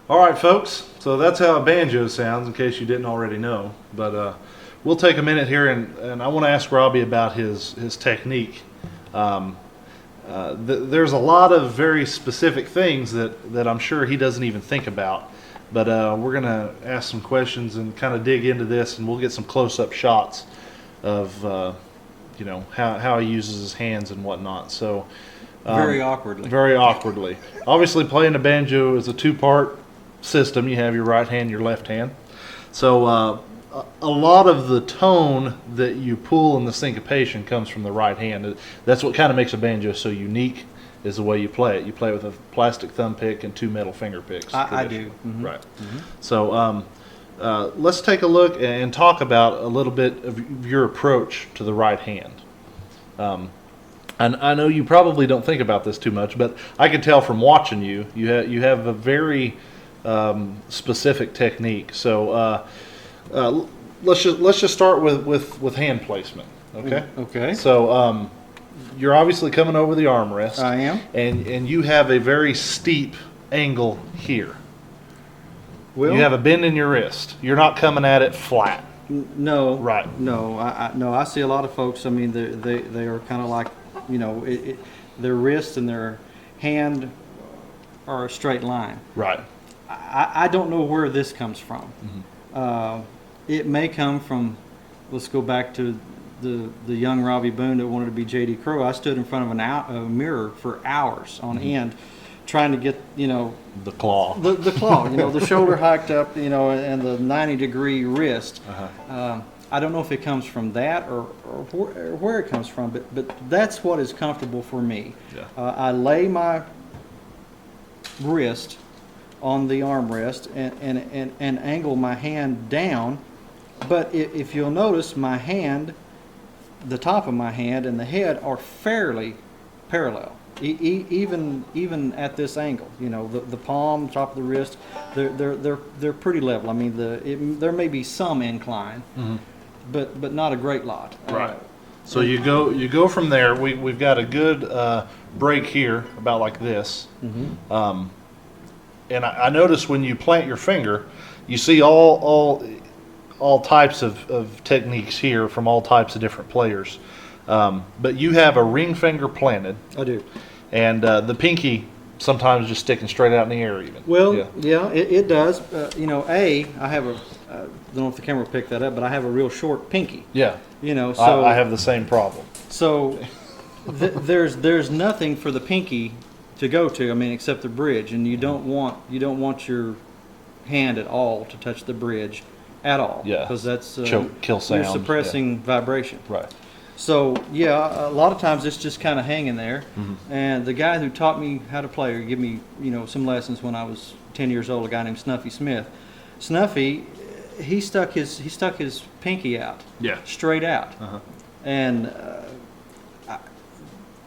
All right, folks. So that's how a banjo sounds, in case you didn't already know. But we'll take a minute here, and I want to ask Robby about his technique. There's a lot of very specific things that I'm sure he doesn't even think about. But we're going to ask some questions and kind of dig into this, and we'll get some close-up shots of how he uses his hands and whatnot. So very awkwardly. Very awkwardly. Obviously, playing a banjo is a two-part system. You have your right hand, your left hand. So a lot of the tone that you pull in the syncopation comes from the right hand. That's what kind of makes a banjo so unique, is the way you play it. You play with a plastic thumb pick and two metal finger picks. I do. Mm-hmm. Right. Mm-hmm. So let's take a look and talk about a little bit of your approach to the right hand. And I know you probably don't think about this too much, but I can tell from watching you, you have a very specific technique. So let's just start with hand placement. Okay. Okay. So you're obviously coming over the armrest. I am. And you have a very steep angle here. Well, you have a bend in your wrist. You're not coming at it flat. No. Right. No. I see a lot of folks. I mean, they are kind of like, their wrist and their hand are a straight line. Right. I don't know where this comes from. Mm-hmm. It may come from, let's go back to the young Robby Boone that wanted to be J.D. Crowe. I stood in front of a mirror for hours on mm-hmm. end trying to get, the claw. The claw, the shoulder hiked up, and the 90-degree wrist. Uh-huh. I don't know if it comes from that or where it comes from, but that's what is comfortable for me. Yeah. I lay my wrist on the armrest and angle my hand down, but if you'll notice, my hand, the top of my hand and the head are fairly parallel, even at this angle. The palm, top of the wrist, they're pretty level. I mean, there may be some incline. Mm-hmm. But not a great lot. Right. So you go from there. We've got a good break here, about like this. Mm-hmm. And I notice when you plant your finger, you see all types of techniques here from all types of different players. But you have a ring finger planted. I do. And the pinky sometimes just sticking straight out in the air even. Well, yeah, it does. I have I don't know if the camera will pick that up, but I have a real short pinky. Yeah. So I have the same problem. So there's nothing for the pinky to go to. I mean, except the bridge, and you don't want your hand at all to touch the bridge at all. Yeah. Because that's kill sound. You're suppressing vibration. Right. So yeah, a lot of times it's just kind of hanging there. Mm-hmm. And the guy who taught me how to play or give me some lessons when I was 10 years old, a guy named Snuffy Smith. Snuffy, he stuck his pinky out. Yeah. Straight out. Uh-huh. And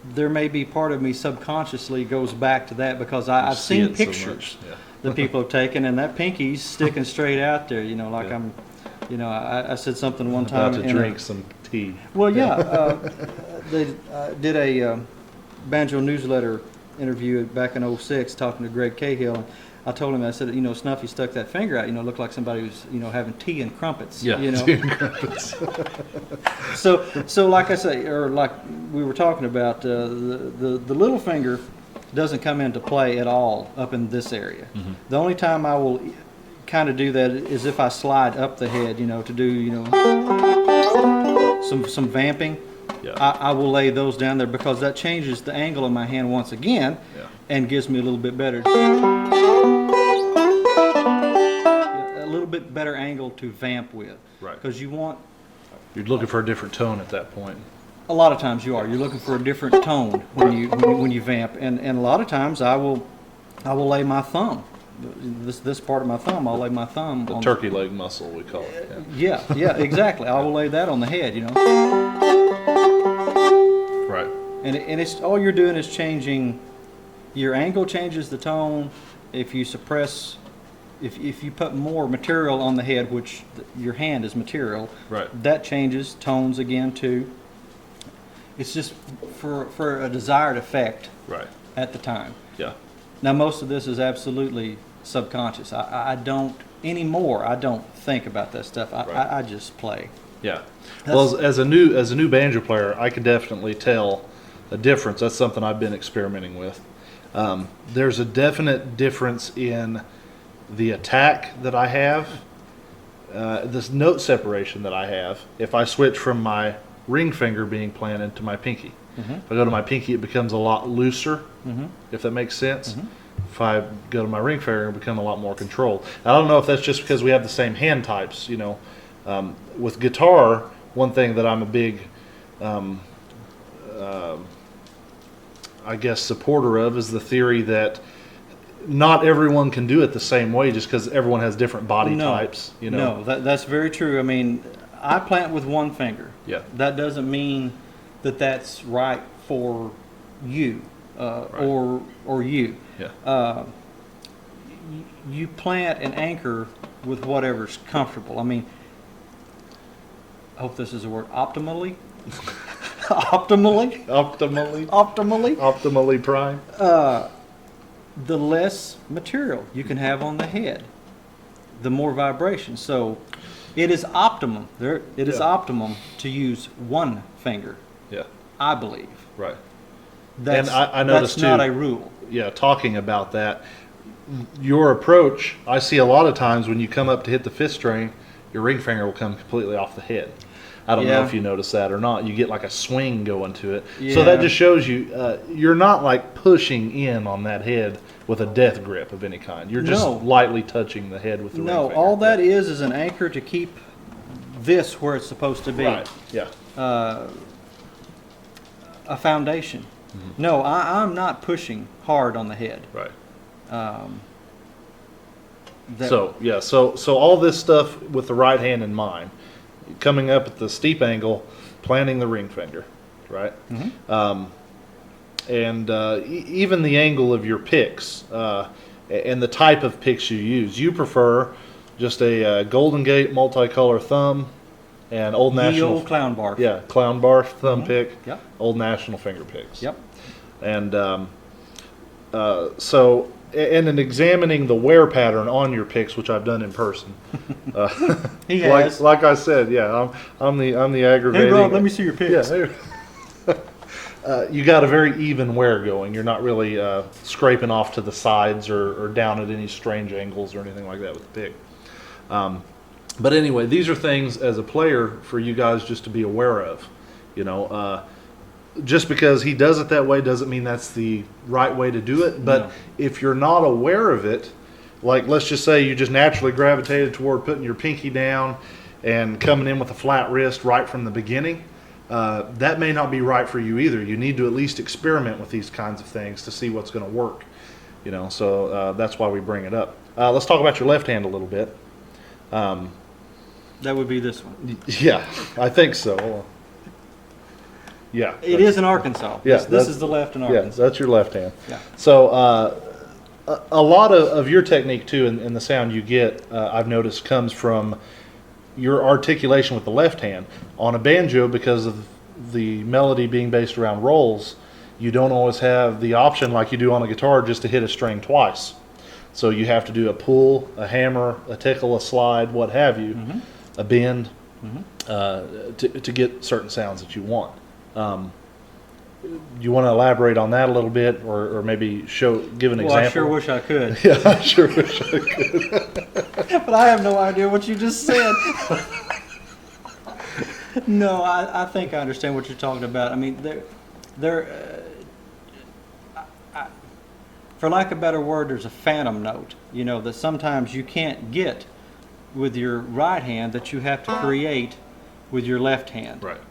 there may be part of me subconsciously goes back to that because I've seen pictures that people have taken, and that pinky's sticking straight out there. I'm. I said something one time. About to drink some tea. Well, yeah. They did a Banjo newsletter interview back in '06 talking to Greg Cahill. And I told him, I said, Snuffy stuck that finger out, looked like somebody was, having tea and crumpets. Yeah, tea and crumpets. So like I say, or like we were talking about, the little finger doesn't come into play at all up in this area. Mm-hmm. The only time I will kind of do that is if I slide up the head, to do, some vamping. Yeah. I will lay those down there because that changes the angle of my hand once again, and gives me a little bit better angle to vamp with. Right. Because you're looking for a different tone at that point. A lot of times you are. You're looking for a different tone when you vamp, and a lot of times I will lay my thumb. This part of my thumb, I'll lay my thumb the on turkey leg muscle, we call it. Yeah, exactly. I will lay that on the head, Right. And it's all you're doing is changing your angle, changes the tone. If you suppress, if you put more material on the head, which your hand is material, right, that changes tones again too. It's just for a desired effect. Right. At the time. Yeah. Now, most of this is absolutely subconscious. I don't anymore. I don't think about that stuff. Right. I just play. Yeah. Well, as a new banjo player, I can definitely tell a difference. That's something I've been experimenting with. There's a definite difference in the attack that I have, this note separation that I have. If I switch from my ring finger being planted to my pinky, if I go to my pinky, it becomes a lot looser. If that makes sense. If I go to my ring finger, it becomes a lot more controlled. I don't know if that's just because we have the same hand types. You know, with guitar, one thing that I'm a big I guess supporter of is the theory that not everyone can do it the same way just because everyone has different body types. You know, no, that's very true. I mean, I plant with one finger. Yeah. That doesn't mean that that's right for you or you. Yeah. You plant and anchor with whatever's comfortable. I mean, I hope this is a word. Optimally. Optimally. Optimally. Optimally. Optimally prime. The less material you can have on the head, the more vibration. So it is optimum. It is optimum to use one finger. Yeah. I believe. Right. That's, and I noticed that's not too, a rule. Yeah, talking about that, your approach, I see a lot of times when you come up to hit the fifth string, your ring finger will come completely off the head. I don't know if you notice that or not. You get like a swing going to it. Yeah. So that just shows you you're not like pushing in on that head with a death grip of any kind. You're just lightly touching the head with the ring finger. All that is an anchor to keep this where it's supposed to be. Right, yeah. A foundation. No, I'm not pushing hard on the head. Right. So all this stuff with the right hand in mind, coming up at the steep angle, planting the ring finger, right? And even the angle of your picks and the type of picks you use. You prefer just a Golden Gate multicolor thumb and Old National. The old clown bar. Yeah, clown bar thumb pick. Yep. Old National finger picks. Yep. And and in examining the wear pattern on your picks, which I've done in person, he has. Like I said, yeah, I'm the aggravating. Hey Rob, let me see your picks. Yeah, you got a very even wear going. You're not really scraping off to the sides or down at any strange angles or anything like that with the pick. But anyway, these are things as a player for you guys just to be aware of. You know, just because he does it that way doesn't mean that's the right way to do it. But if you're not aware of it, like let's just say you just naturally gravitated toward putting your pinky down and coming in with a flat wrist right from the beginning, that may not be right for you either. You need to at least experiment with these kinds of things to see what's going to work. You know, so that's why we bring it up. Let's talk about your left hand a little bit. That would be this one. Yeah, I think so. Yeah, it is in Arkansas. Yeah, this is the left in Arkansas. Yeah, that's your left hand. Yeah. So a lot of your technique too, and the sound you get, I've noticed, comes from your articulation with the left hand. On a banjo, because of the melody being based around rolls, you don't always have the option like you do on a guitar just to hit a string twice. So you have to do a pull, a hammer, a tickle, a slide, what have you, a bend, to get certain sounds that you want. You want to elaborate on that a little bit, or maybe give an example? I sure wish I could. Yeah, I sure wish I could. But I have no idea what you just said. No, I think I understand what you're talking about. I mean, for lack of a better word, there's a phantom note, you know, that sometimes you can't get with your right hand that you have to create with your left hand. Right.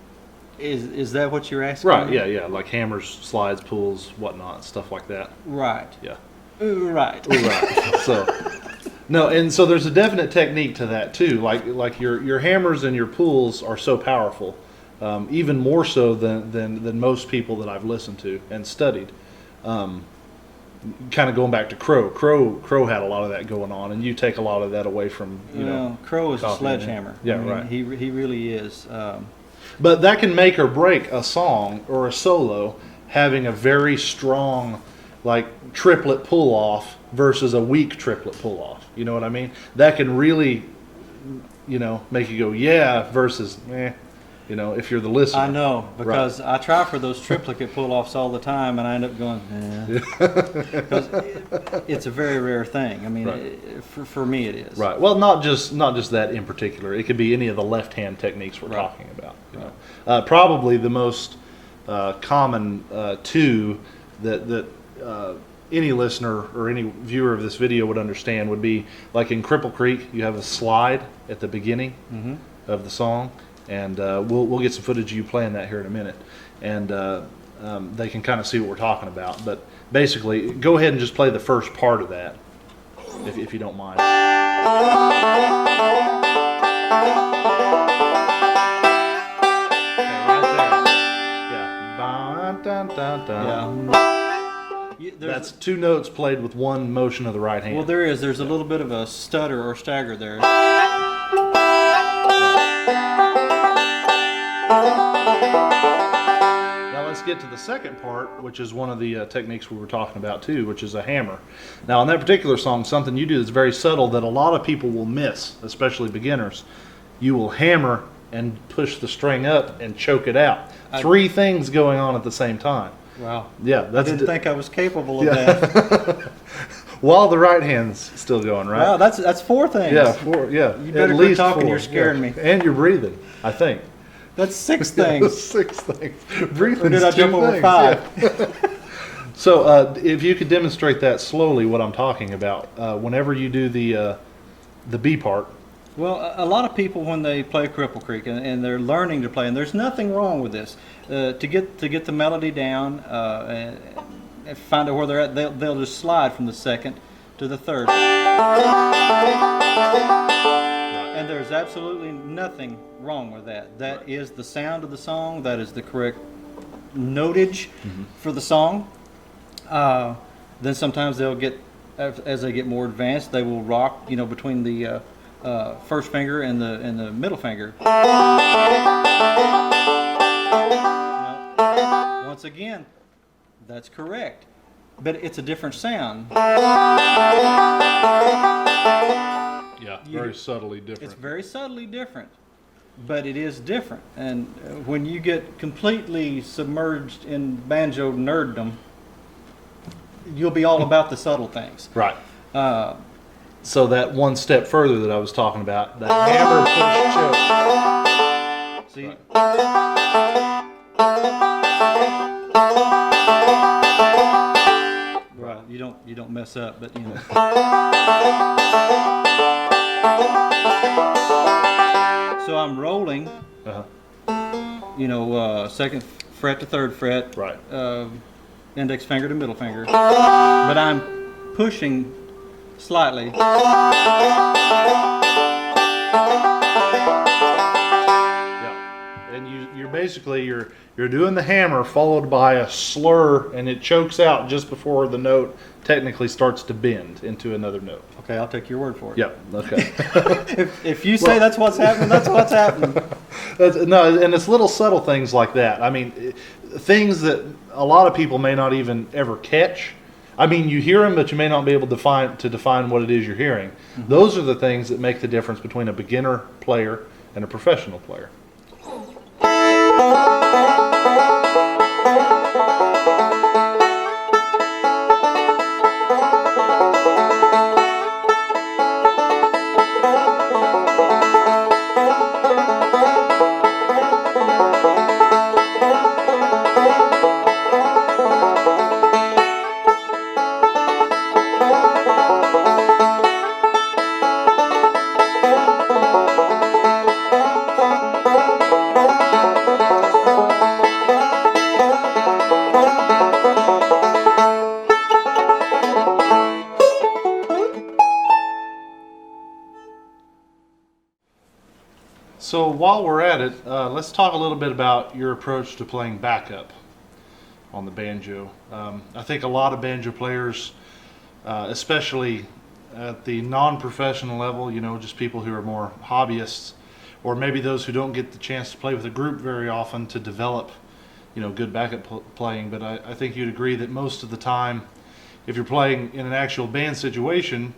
Is that what you're asking? Right, yeah, like hammers, slides, pulls, whatnot, stuff like that. Right. Yeah. Right. Right. So there's a definite technique to that too. Like your hammers and your pulls are so powerful, even more so than most people that I've listened to and studied. Kind of going back to Crow. Crow had a lot of that going on, and you take a lot of that away from Crow is a sledgehammer. Yeah, I mean, right. He really is. But that can make or break a song or a solo having a very strong like triplet pull off versus a weak triplet pull off. You know what I mean? That can really, make you go yeah versus eh. If you're the listener. I know, because I try for those triplicate pull-offs all the time, and I end up going, because it's a very rare thing. I mean, Right. For me it is. Right. Well, not just that in particular. It could be any of the left-hand techniques we're talking about. Probably the most common two that any listener or any viewer of this video would understand would be like in Cripple Creek, you have a slide at the beginning of the song. And we'll get some footage of you playing that here in a minute, and they can kind of see what we're talking about. But basically, go ahead and just play the first part of that, if you don't mind. Okay, right there. Yeah. That's two notes played with one motion of the right hand. Well, there's a little bit of a stutter or stagger there. Now let's get to the second part, which is one of the techniques we were talking about too, which is a hammer. Now on that particular song, something you do that's very subtle that a lot of people will miss, especially beginners. You will hammer and push the string up and choke it out. Three things going on at the same time. Wow. Yeah, I didn't think I was capable of that. While the right hand's still going, right? Wow, that's four things. Yeah, four. Yeah, You better at quit least talking. four. You're scaring me. And you're breathing, I think. That's six things. Six things. Breathing. Or did I jump over five? Yeah. So, if you could demonstrate that slowly, what I'm talking about, whenever you do the B part. Well, a lot of people when they play Cripple Creek and they're learning to play, and there's nothing wrong with this, to get the melody down and find out where they're at, they'll just slide from the second to the third. And there's absolutely nothing wrong with that. That is the sound of the song. That is the correct notage for the song. Then sometimes they'll get, as they get more advanced, they will rock, between the first finger and the middle finger. Now, once again, that's correct, but it's a different sound. Yeah, very subtly different. It's very subtly different, but it is different. And when you get completely submerged in banjo nerddom, you'll be all about the subtle things. Right. So that one step further that I was talking about, the hammer push choke. See? Right. You don't mess up, but So I'm rolling. Second fret to third fret. Right. Index finger to middle finger. But I'm pushing slightly. Yeah. And you're basically you're doing the hammer followed by a slur, and it chokes out just before the note technically starts to bend into another note. Okay, I'll take your word for it. Yep. Okay. If you say that's what's happening, that's what's happening. No, and it's little subtle things like that. I mean, things that a lot of people may not even ever catch. I mean, you hear them, but you may not be able to define what it is you're hearing. Those are the things that make the difference between a beginner player and a professional player. So while we're at it, let's talk a little bit about your approach to playing backup on the banjo. I think a lot of banjo players, especially at the non-professional level, just people who are more hobbyists, or maybe those who don't get the chance to play with a group very often to develop, good backup playing. But I think you'd agree that most of the time, if you're playing in an actual band situation,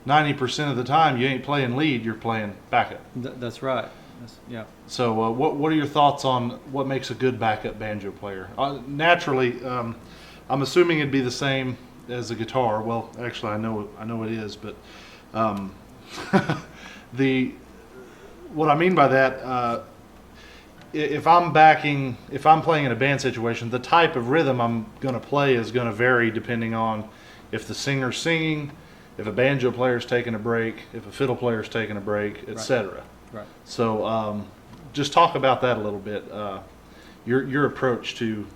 90% of the time you ain't playing lead, you're playing backup. That's right. Yeah. So what are your thoughts on what makes a good backup banjo player? Naturally, I'm assuming it'd be the same as a guitar. Well, actually, I know it is, but what I mean by that, if I'm playing in a band situation, the type of rhythm I'm going to play is going to vary depending on if the singer's singing, if a banjo player's taking a break, if a fiddle player's taking a break, etc. Right. So just talk about that a little bit. Your approach to.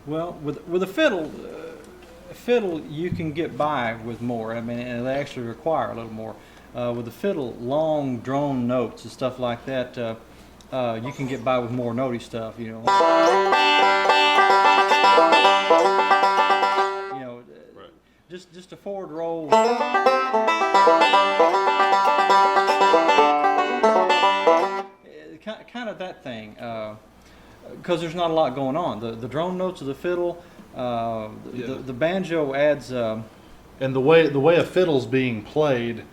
Well, with a fiddle you can get by with more. I mean, and they actually require a little more. With the fiddle, long drone notes and stuff like that, you can get by with more notey stuff. You know, just a forward roll. Kind of that thing, because there's not a lot going on. The drone notes of the fiddle, the banjo adds. And the way a fiddle's being played,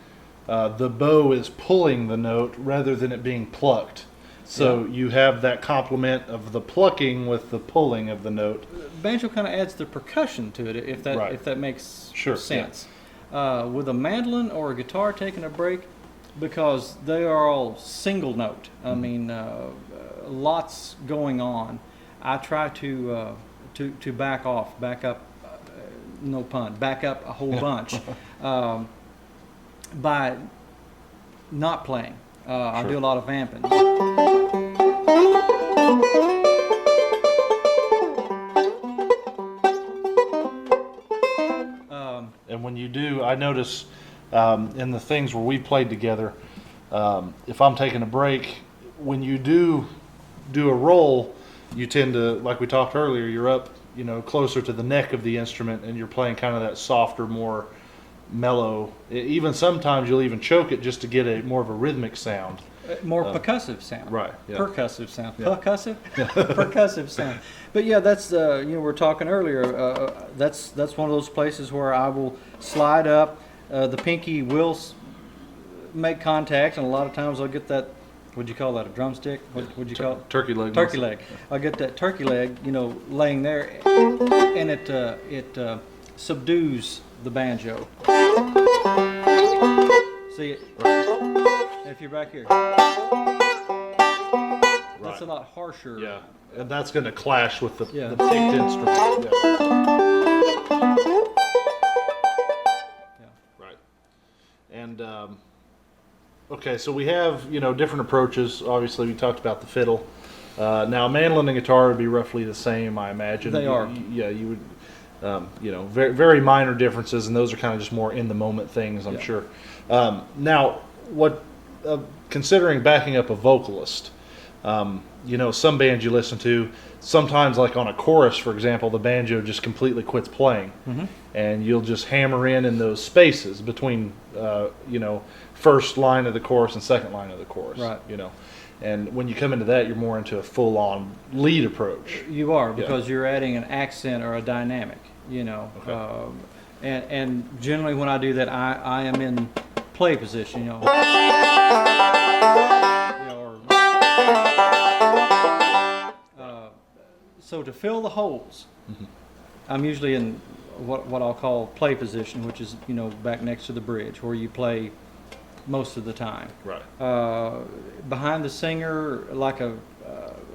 the bow is pulling the note rather than it being plucked. So you have that complement of the plucking with the pulling of the note. Banjo kind of adds the percussion to it, if that makes sense. Yeah. With a mandolin or a guitar taking a break, because they are all single note. I mean, lots going on. I try to back up, no pun, back up a whole bunch by not playing. I do a lot of vamping. And when you do, I notice in the things where we played together, if I'm taking a break, when you do a roll, you tend to, like we talked earlier, you're up, closer to the neck of the instrument, and you're playing kind of that softer, more mellow. Even sometimes you'll even choke it just to get a more of a rhythmic sound. More percussive sound. Right. Yeah. Percussive sound. Yeah. Percussive? Percussive sound. But yeah, that's, we were talking earlier, that's one of those places where I will slide up, the pinky will make contact, and a lot of times I'll get that, what'd you call that, a drumstick? What'd you call it? Turkey leg. Turkey leg. I'll get that turkey leg, laying there, and it subdues the banjo. See it? If you're back here. That's a lot harsher. Yeah, and that's going to clash with the Yeah. picked instrument. Yeah. Right. And okay, so we have different approaches. Obviously, we talked about the fiddle. Now, mandolin and guitar would be roughly the same, I imagine. They are. Yeah, you would. Very very minor differences, and those are kind of just more in the moment things, I'm sure. Now, what considering backing up a vocalist, some bands you listen to, sometimes like on a chorus, for example, the banjo just completely quits playing, and you'll just hammer in those spaces between, first line of the chorus and second line of the chorus. Right. And when you come into that, you're more into a full-on lead approach. You are, because you're adding an accent or a dynamic, Okay. And generally when I do that, I am in play position, so to fill the holes, I'm usually in what I'll call play position, which is back next to the bridge, where you play most of the time. Right. Behind the singer, like a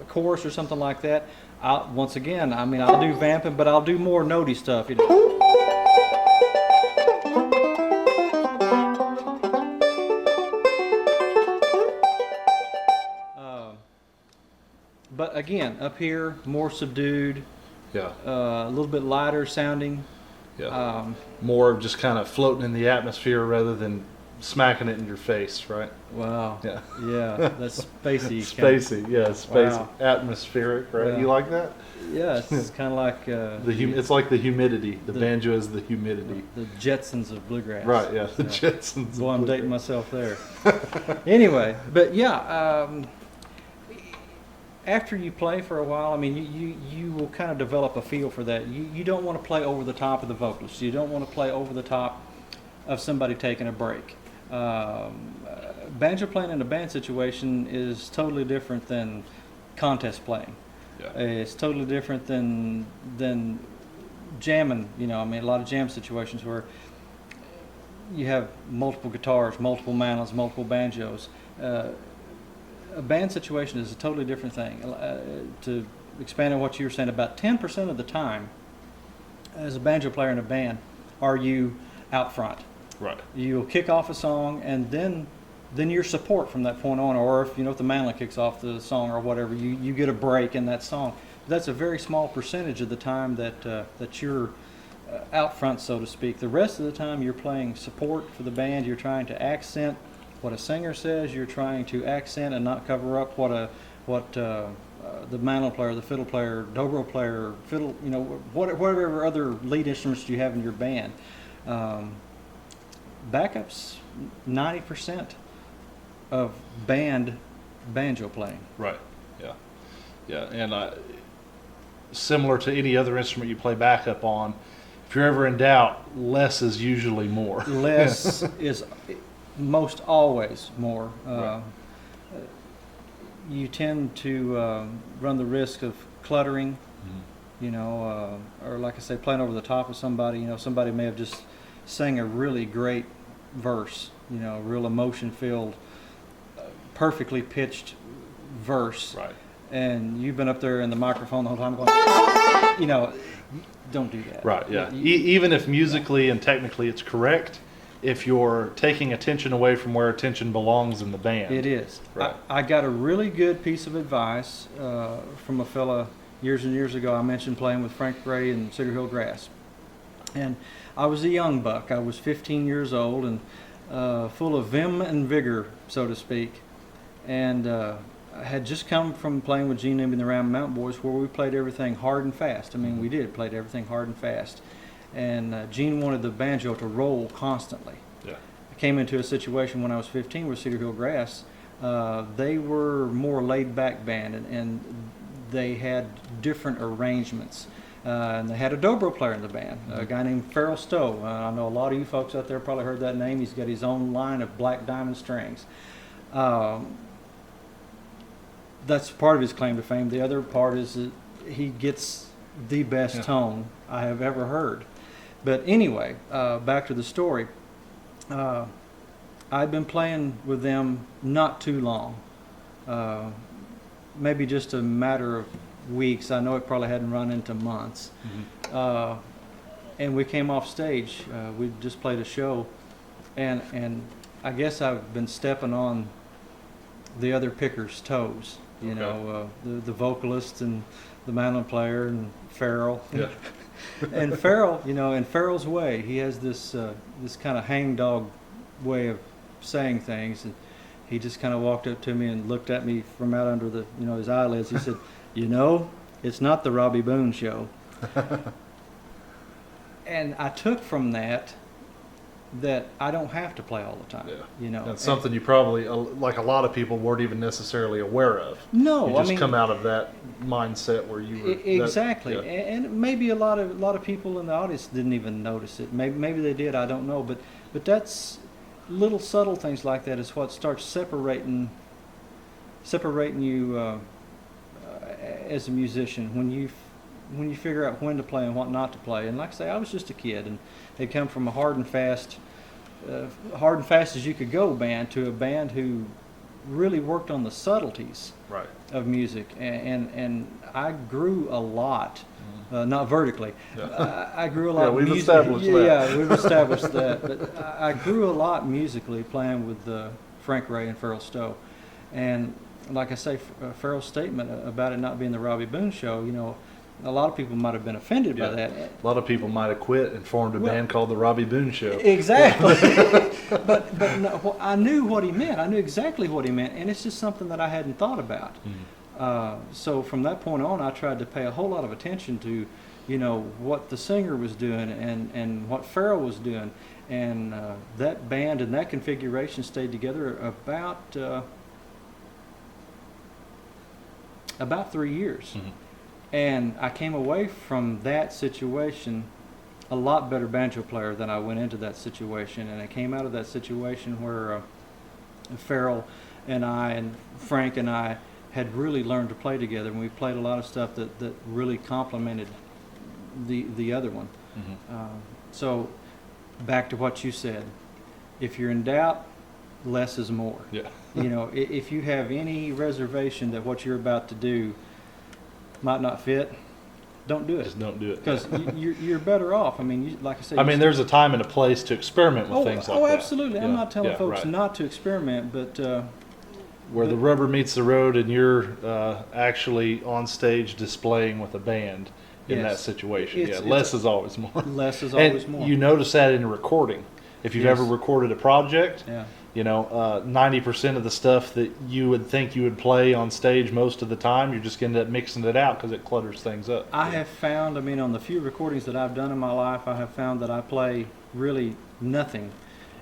chorus or something like that. Once again, I'll do vamping, but I'll do more notey stuff. But again, up here, more subdued. Yeah. A little bit lighter sounding. Yeah. More of just kind of floating in the atmosphere rather than smacking it in your face, right? Wow. Yeah. Yeah, that's spacey. Spacey, yeah, spacey. Wow. Atmospheric, right? Yeah. You like that? Yeah, it's kind of like It's like the humidity. The banjo is the humidity. the Jetsons of bluegrass. Right, yeah. The Jetsons. Boy, I'm dating myself there. Anyway, but yeah, after you play for a while, I mean, you will kind of develop a feel for that. You don't want to play over the top of the vocalist. You don't want to play over the top of somebody taking a break. Banjo playing in a band situation is totally different than contest playing. Yeah. It's totally different than jamming. You know, I mean, a lot of jam situations where you have multiple guitars, multiple mandolins, multiple banjos. A band situation is a totally different thing. To expand on what you were saying, about 10% of the time, as a banjo player in a band, are you out front. Right. You'll kick off a song, and then your support from that point on, or if the mandolin kicks off the song or whatever, you get a break in that song. That's a very small percentage of the time that you're out front, so to speak. The rest of the time, you're playing support for the band. You're trying to accent what a singer says. You're trying to accent and not cover up what the mandolin player, the fiddle player, dobro player, fiddle, whatever other lead instruments you have in your band. Backups, 90% of band banjo playing. Right. Yeah. Yeah. And similar to any other instrument you play backup on, if you're ever in doubt, less is usually more. Less is most always more. Right. You tend to run the risk of cluttering, or like I say, playing over the top of somebody. Somebody may have just sang a really great verse, real emotion-filled, perfectly pitched verse. Right. And you've been up there in the microphone the whole time going, don't do that. Right, yeah. Even if musically and technically it's correct, if you're taking attention away from where attention belongs in the band. It is. Right. I got a really good piece of advice from a fella years and years ago. I mentioned playing with Frank Ray and Cedar Hill Grass. And I was a young buck. I was 15 years old and full of vim and vigor, so to speak. And I had just come from playing with Gene and the Round Mountain Boys, where we played everything hard and fast. I mean, we did played everything hard and fast. And Gene wanted the banjo to roll constantly. Yeah. I came into a situation when I was 15 with Cedar Hill Grass. They were more laid-back band, and they had different arrangements. And they had a dobro player in the band, a guy named Farrell Stowe. I know a lot of you folks out there probably heard that name. He's got his own line of black diamond strings. That's part of his claim to fame. The other part is that he gets the best tone I have ever heard. But anyway, back to the story. I'd been playing with them not too long, maybe just a matter of weeks. I know it probably hadn't run into months. Mm-hmm. And we came off stage. We just played a show, and I guess I've been stepping on the other pickers' toes. The vocalist and the mandolin player and Farrell. Yeah. And Farrell, in Farrell's way, he has this kind of hangdog way of saying things, and he just kind of walked up to me and looked at me from out under the his eyelids. He said, it's not the Robby Boone show. And I took from that I don't have to play all the time. Yeah. That's something you probably, like a lot of people, weren't even necessarily aware of. No, you just come out of that mindset where you were exactly. And maybe a lot of people in the audience didn't even notice it. Maybe they did. I don't know. But that's little subtle things like that is what starts separating you as a musician when you figure out when to play and what not to play. And like I say, I was just a kid, and had come from a hard and fast as you could go band to a band who really worked on the subtleties of music, and I grew a lot, not vertically. Yeah. I grew a lot. We've established that. Yeah, we've established that. But I grew a lot musically playing with Frank Ray and Farrell Stowe, and like I say, Farrell's statement about it not being the Robby Boone show, a lot of people might have been offended by that. A lot of people might have quit and formed a band called the Robby Boone Show. Exactly. but no, I knew what he meant. I knew exactly what he meant, and it's just something that I hadn't thought about. So from that point on, I tried to pay a whole lot of attention to, what the singer was doing and what Farrell was doing, and that band and that configuration stayed together about about 3 years. Mhm. And I came away from that situation a lot better banjo player than I went into that situation. And I came out of that situation where Farrell and I and Frank and I had really learned to play together, and we played a lot of stuff that really complemented the other one. Mhm. So back to what you said, if you're in doubt, less is more. Yeah. You know, if you have any reservation that what you're about to do might not fit, don't do it. Just don't do it. Because you're better off. I mean, like I said. I mean, there's a time and a place to experiment with things like that. Oh, absolutely. I'm Yeah, not telling yeah, folks right. not to experiment, but Where the rubber meets the road and you're actually on stage displaying with a band in Yes. that situation. It's- Yeah, less is always more. less is And always more. you notice that in a recording. If you've Yes. ever recorded a project, Yeah. 90% of the stuff that you would think you would play on stage most of the time, you're just going to end up mixing it out because it clutters things up. I have found, I mean, on the few recordings that I've done in my life, I have found that I play really nothing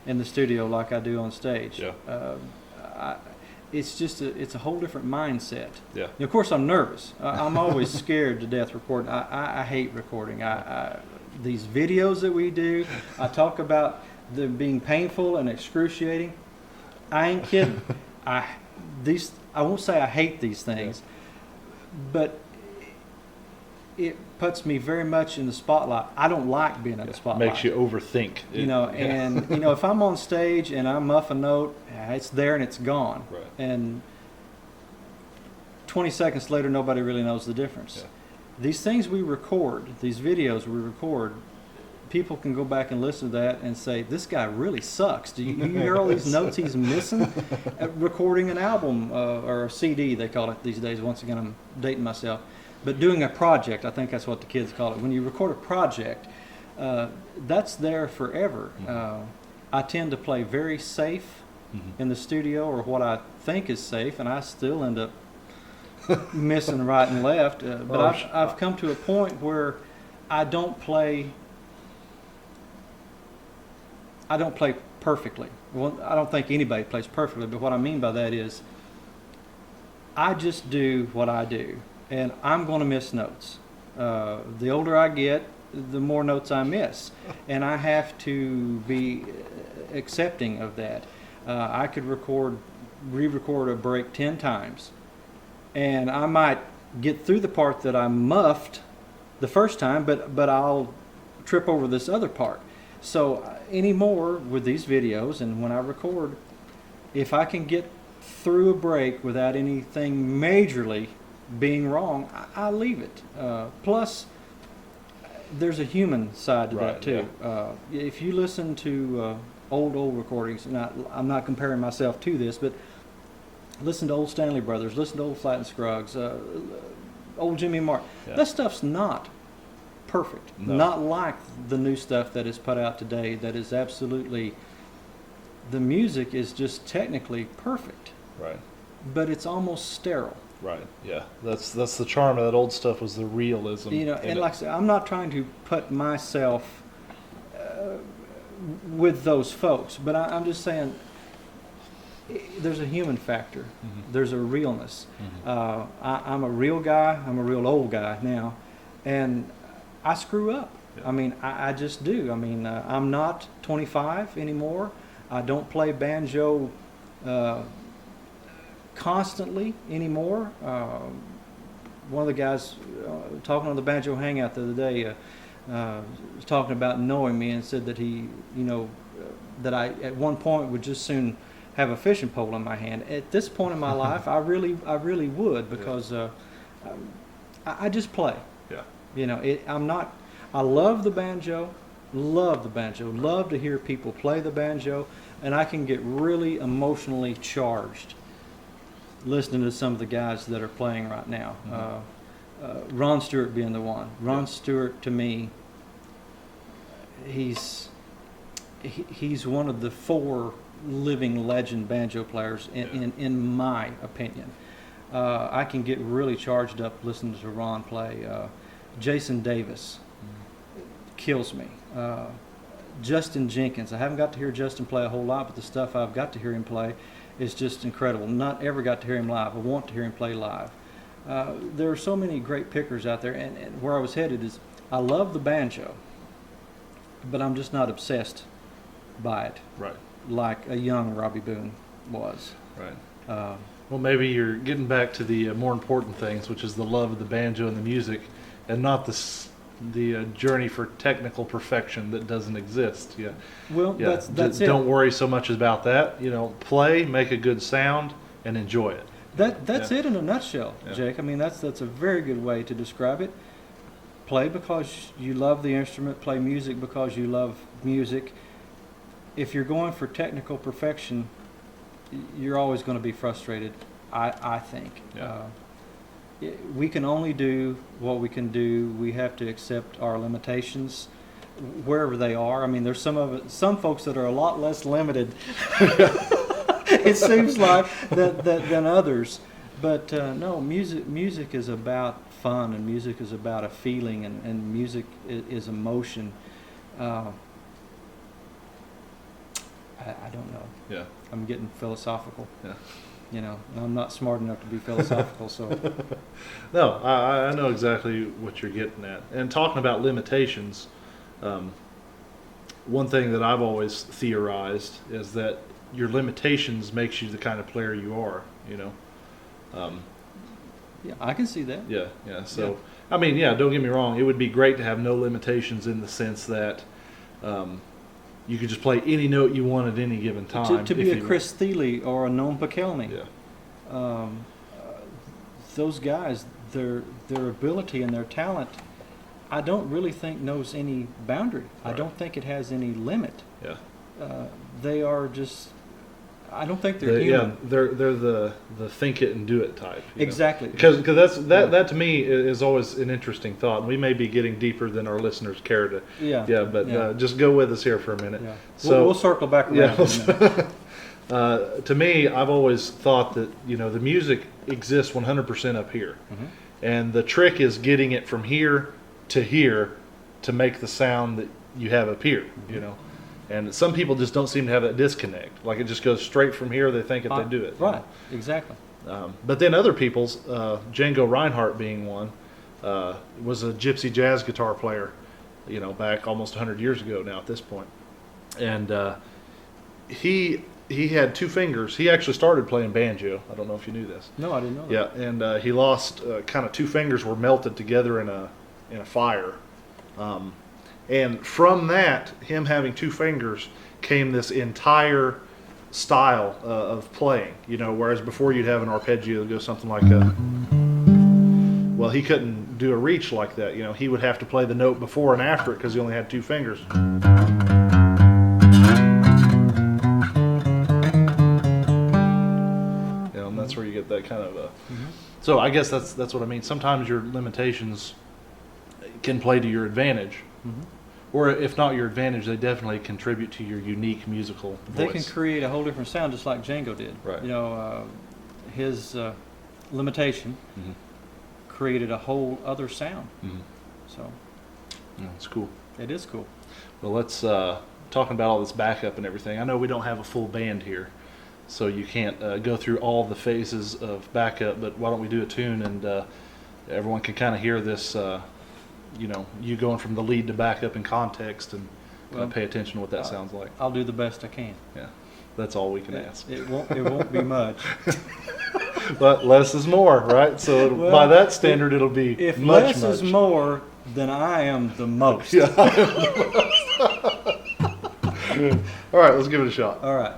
in the studio like I do on stage. Yeah. It's just it's a whole different mindset. Yeah. Of course, I'm nervous. I'm always scared to death recording. I hate recording. These videos that we do, I talk about them being painful and excruciating. I ain't kidding. I won't say I hate these things, but it puts me very much in the spotlight. I don't like being in the spotlight. Makes you overthink. And if I'm on stage and I muff a note, it's there and it's gone. Right. And 20 seconds later, nobody really knows the difference. Yeah. These things we record, these videos we record, people can go back and listen to that and say, this guy really sucks. Do you hear all these notes he's missing? Recording an album or a CD, they call it these days. Once again, I'm dating myself. But doing a project, I think that's what the kids call it. When you record a project, that's there forever. Mhm. I tend to play very safe in the studio, or what I think is safe, and I still end up missing right and left. But I've come to a point where I don't play perfectly. Well, I don't think anybody plays perfectly, but what I mean by that is I just do what I do, and I'm going to miss notes. The older I get, the more notes I miss, and I have to be accepting of that. I could re-record a break 10 times, and I might get through the part that I muffed the first time, but I'll trip over this other part. So anymore with these videos and when I record, if I can get through a break without anything majorly being wrong, I leave it. Plus, there's a human side to that too. If you listen to old recordings, and I'm not comparing myself to this, but listen to old Stanley Brothers, listen to old Flatt and Scruggs, old Jimmy Martin. Yeah. That stuff's not perfect. No. Not like the new stuff that is put out today that is absolutely, the music is just technically perfect, Right. but it's almost sterile. Right. Yeah. That's the charm of that old stuff, was the realism. And like I said, I'm not trying to put myself with those folks, but I'm just saying there's a human factor. Mhm. There's a realness. Mhm. I'm a real guy. I'm a real old guy now, and I screw up. Yeah. I mean, I just do. I mean, I'm not 25 anymore. I don't play banjo constantly anymore. One of the guys talking on the Banjo Hangout the other day was talking about knowing me and said that he, that I at one point would just soon have a fishing pole in my hand. At this point in my life, I really would, because I just play. Yeah. I'm not. I love the banjo, love to hear people play the banjo, and I can get really emotionally charged listening to some of the guys that are playing right now. Mm-hmm. Ron Stewart being the one. Ron Yeah. Stewart, to me, he's one of the 4 living legend banjo players in my opinion. I can get really charged up listening to Ron play. Jason Davis kills me. Justin Jenkins. I haven't got to hear Justin play a whole lot, but the stuff I've got to hear him play is just incredible. Not ever got to hear him live. I want to hear him play live. There are so many great pickers out there, and where I was headed is I love the banjo, but I'm just not obsessed by it Right. like a young Robby Boone was. Right. Uh, Well, maybe you're getting back to the more important things, which is the love of the banjo and the music, and not the journey for technical perfection that doesn't exist. Yeah. well, Yeah. that's it. Don't worry so much about that. Play, make a good sound, and enjoy it. That's Yeah. it in a nutshell, Yeah. Jake. I mean, that's a very good way to describe it. Play because you love the instrument. Play music because you love music. If you're going for technical perfection, you're always going to be frustrated. I think. Yeah. We can only do what we can do. We have to accept our limitations, wherever they are. I mean, there's some folks that are a lot less limited. It seems like than others. But no, music is about fun, and music is about a feeling, and music is emotion. I don't know. Yeah. I'm getting philosophical. Yeah. I'm not smart enough to be philosophical, so. No, I know exactly what you're getting at. And talking about limitations, one thing that I've always theorized is that your limitations makes you the kind of player you are. Yeah, I can see that. Yeah, yeah. So, I mean, yeah, don't get me wrong. It would be great to have no limitations in the sense that you could just play any note you want at any given time. To be a Chris Thiele or a Noam Pikelny. Yeah. Those guys, their ability and their talent, I don't really think knows any boundary. Right. I don't think it has any limit. Yeah. They are just. I don't think they're human. Yeah, they're the think it and do it type. Exactly. Because that to me is always an interesting thought. And we may be getting deeper than our listeners care to. Yeah. Yeah, but just go with us here for a minute. Yeah. So We'll circle back around. yeah. in a minute. To me, I've always thought that the music exists 100% up here, and the trick is getting it from here to make the sound that you have up here. And some people just don't seem to have that disconnect. Like it just goes straight from here. They think that they do it. Right. Exactly. But then other people's, Django Reinhardt being one, was a gypsy jazz guitar player, back almost 100 years ago now at this point. And he had two fingers. He actually started playing banjo. I don't know if you knew this. No, I didn't know that. Yeah, and he lost kind of two fingers were melted together in a fire. And from that, him having two fingers, came this entire style of playing. Whereas before you'd have an arpeggio that goes something like a. Well, he couldn't do a reach like that. He would have to play the note before and after it because he only had two fingers. And that's where you get that kind of. So I guess that's what I mean. Sometimes your limitations can play to your advantage. Or if not your advantage, they definitely contribute to your unique musical voice. They can create a whole different sound, just like Django did. Right. His limitation created a whole other sound. So Yeah, it's cool. it is cool. Well, let's talking about all this backup and everything. I know we don't have a full band here, so you can't go through all the phases of backup. But why don't we do a tune and everyone can kind of hear this. You going from the lead to backup in context and pay attention to what that sounds like. I'll do the best I can. Yeah, that's all we can ask. It won't be much. But less is more, right? So by that standard, it'll be If much, less is more, then I am the most. Yeah. All right, let's give it a shot. All right.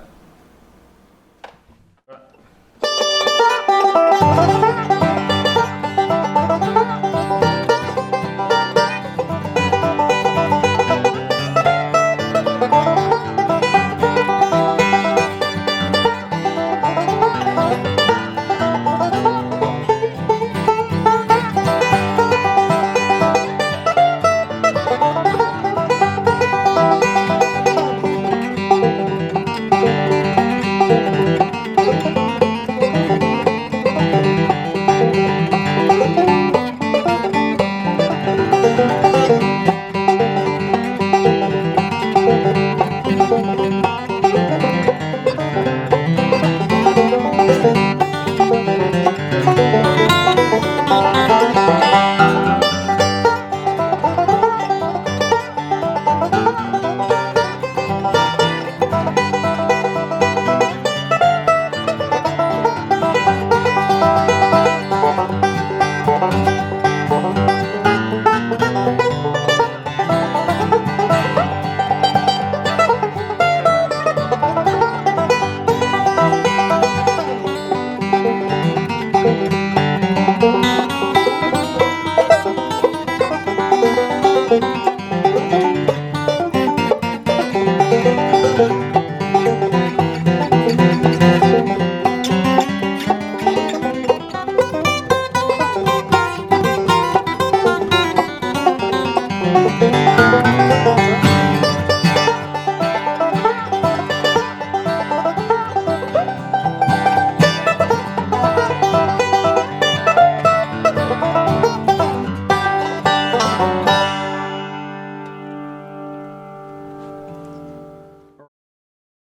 Bye.